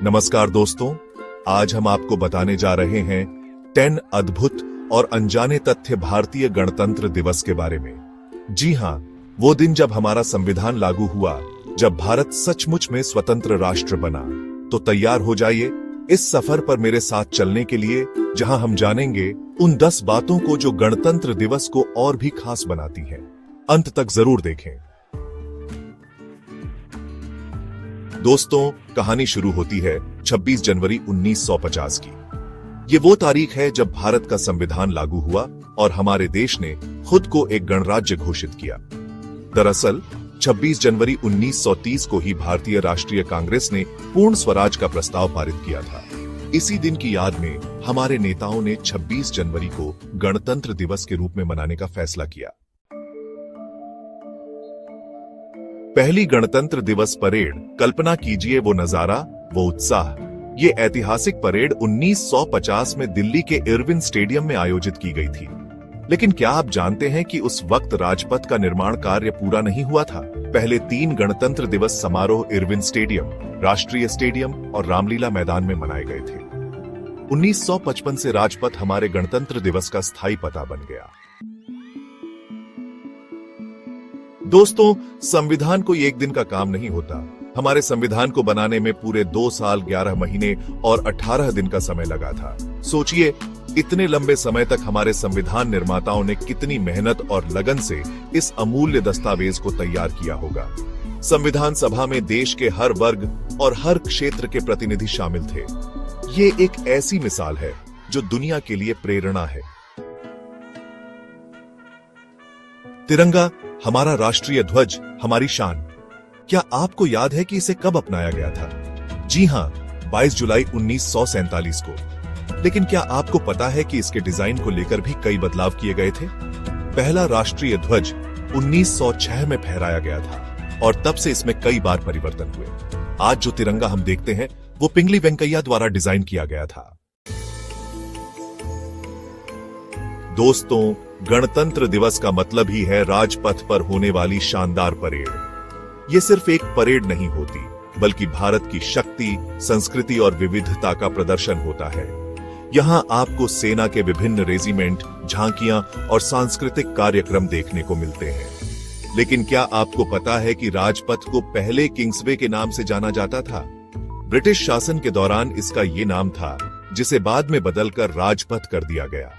नमस्कार दोस्तों, आज हम आपको बताने जा रहे हैं 10 अद्भुत और अनजाने तथ्य भारतीय गणतंत्र दिवस के बारे में। जी हां, वो दिन जब हमारा संविधान लागू हुआ, जब भारत सचमुच में स्वतंत्र राष्ट्र बना। तो तैयार हो जाइए इस सफर पर मेरे साथ चलने के लिए, जहां हम जानेंगे उन 10 बातों को जो गणतंत्र दिवस को और भी खास बनाती हैं। अंत तक जरूर देखें। दोस्तों, कहानी शुरू होती है 26 जनवरी 1950 की। ये वो तारीख है जब भारत का संविधान लागू हुआ और हमारे देश ने खुद को एक गणराज्य घोषित किया। दरअसल 26 जनवरी 1930 को ही भारतीय राष्ट्रीय कांग्रेस ने पूर्ण स्वराज का प्रस्ताव पारित किया था। इसी दिन की याद में हमारे नेताओं ने 26 जनवरी को गणतंत्र दिवस के रूप में मनाने का फैसला किया। पहली गणतंत्र दिवस परेड, कल्पना कीजिए वो नजारा, वो उत्साह। ये ऐतिहासिक परेड 1950 में दिल्ली के इरविन स्टेडियम में आयोजित की गई थी। लेकिन क्या आप जानते हैं कि उस वक्त राजपथ का निर्माण कार्य पूरा नहीं हुआ था? पहले 3 गणतंत्र दिवस समारोह इरविन स्टेडियम, राष्ट्रीय स्टेडियम और रामलीला मैदान में मनाए गए थे। 1955 से राजपथ हमारे गणतंत्र दिवस का स्थायी पता बन गया। दोस्तों, संविधान कोई एक दिन का काम नहीं होता। हमारे संविधान को बनाने में पूरे 2 साल 11 महीने और 18 दिन का समय लगा था। सोचिए, इतने लंबे समय तक हमारे संविधान निर्माताओं ने कितनी मेहनत और लगन से इस अमूल्य दस्तावेज को तैयार किया होगा। संविधान सभा में देश के हर वर्ग और हर क्षेत्र के प्रतिनिधि शामिल थे। ये एक ऐसी मिसाल है जो दुनिया के लिए प्रेरणा है। तिरंगा, हमारा राष्ट्रीय ध्वज, हमारी शान। क्या आपको याद है कि इसे कब अपनाया गया था? जी हां, 22 जुलाई 1947 को। लेकिन क्या आपको पता है कि इसके डिजाइन को लेकर भी कई बदलाव किए गए थे? पहला राष्ट्रीय ध्वज 1906 में फहराया गया था और तब से इसमें कई बार परिवर्तन हुए। आज जो तिरंगा हम देखते हैं वो पिंगली वेंकैया द्वारा डिजाइन किया गया था। दोस्तों, गणतंत्र दिवस का मतलब ही है राजपथ पर होने वाली शानदार परेड। ये सिर्फ एक परेड नहीं होती, बल्कि भारत की शक्ति, संस्कृति और विविधता का प्रदर्शन होता है। यहां आपको सेना के विभिन्न रेजिमेंट, झांकियां और सांस्कृतिक कार्यक्रम देखने को मिलते हैं। लेकिन क्या आपको पता है कि राजपथ को पहले किंग्सवे के नाम से जाना जाता था? ब्रिटिश शासन के दौरान इसका ये नाम था, जिसे बाद में बदलकर राजपथ कर दिया गया।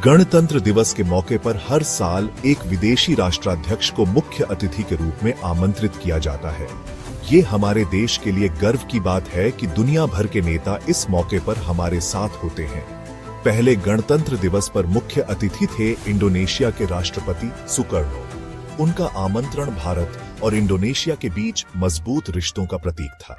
गणतंत्र दिवस के मौके पर हर साल एक विदेशी राष्ट्राध्यक्ष को मुख्य अतिथि के रूप में आमंत्रित किया जाता है। ये हमारे देश के लिए गर्व की बात है कि दुनिया भर के नेता इस मौके पर हमारे साथ होते हैं। पहले गणतंत्र दिवस पर मुख्य अतिथि थे इंडोनेशिया के राष्ट्रपति सुकर्णो। उनका आमंत्रण भारत और इंडोनेशिया के बीच मजबूत रिश्तों का प्रतीक था।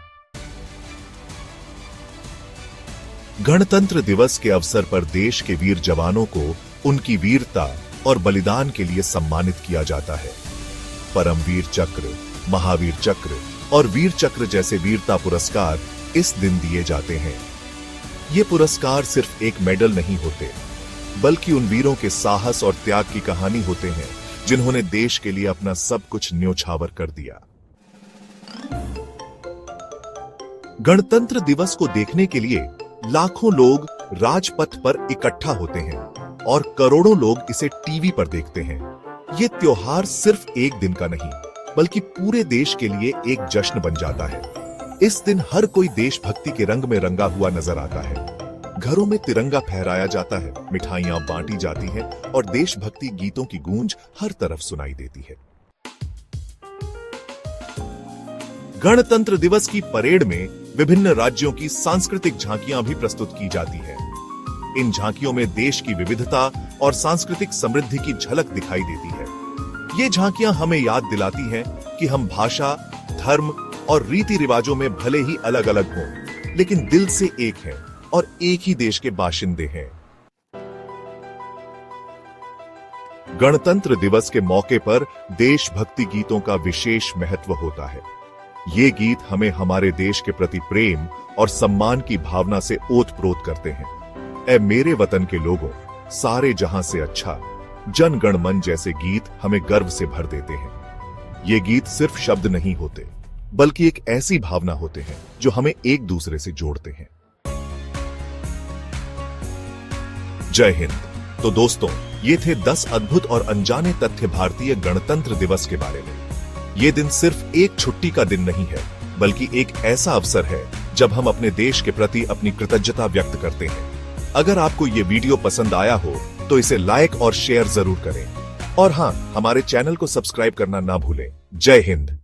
गणतंत्र दिवस के अवसर पर देश के वीर जवानों को उनकी वीरता और बलिदान के लिए सम्मानित किया जाता है। परमवीर चक्र, महावीर चक्र और वीर चक्र जैसे वीरता पुरस्कार इस दिन दिए जाते हैं। ये पुरस्कार सिर्फ एक मेडल नहीं होते, बल्कि उन वीरों के साहस और त्याग की कहानी होते हैं, जिन्होंने देश के लिए अपना सब कुछ न्योछावर कर दिया। गणतंत्र दिवस को देखने के लिए लाखों लोग राजपथ पर इकट्ठा होते हैं और करोड़ों लोग इसे टीवी पर देखते हैं। ये त्योहार सिर्फ एक दिन का नहीं, बल्कि पूरे देश के लिए एक जश्न बन जाता है। इस दिन हर कोई देशभक्ति के रंग में रंगा हुआ नजर आता है। घरों में तिरंगा फहराया जाता है, मिठाइयां बांटी जाती हैं और देशभक्ति गीतों की गूंज हर तरफ सुनाई देती है। गणतंत्र दिवस की परेड में विभिन्न राज्यों की सांस्कृतिक झांकियां भी प्रस्तुत की जाती है। इन झांकियों में देश की विविधता और सांस्कृतिक समृद्धि की झलक दिखाई देती है। ये झांकियां हमें याद दिलाती हैं कि हम भाषा, धर्म और रीति रिवाजों में भले ही अलग अलग हों, लेकिन दिल से एक हैं और एक ही देश के बाशिंदे हैं। गणतंत्र दिवस के मौके पर देशभक्ति गीतों का विशेष महत्व होता है। ये गीत हमें हमारे देश के प्रति प्रेम और सम्मान की भावना से ओतप्रोत करते हैं। ऐ मेरे वतन के लोगों, सारे जहां से अच्छा, जन गण मन जैसे गीत हमें गर्व से भर देते हैं। ये गीत सिर्फ शब्द नहीं होते, बल्कि एक ऐसी भावना होते हैं जो हमें एक दूसरे से जोड़ते हैं। जय हिंद। तो दोस्तों, ये थे 10 अद्भुत और अनजाने तथ्य भारतीय गणतंत्र दिवस के बारे में। ये दिन सिर्फ एक छुट्टी का दिन नहीं है, बल्कि एक ऐसा अवसर है जब हम अपने देश के प्रति अपनी कृतज्ञता व्यक्त करते हैं। अगर आपको ये वीडियो पसंद आया हो तो इसे लाइक और शेयर जरूर करें। और हां, हमारे चैनल को सब्सक्राइब करना ना भूलें। जय हिंद।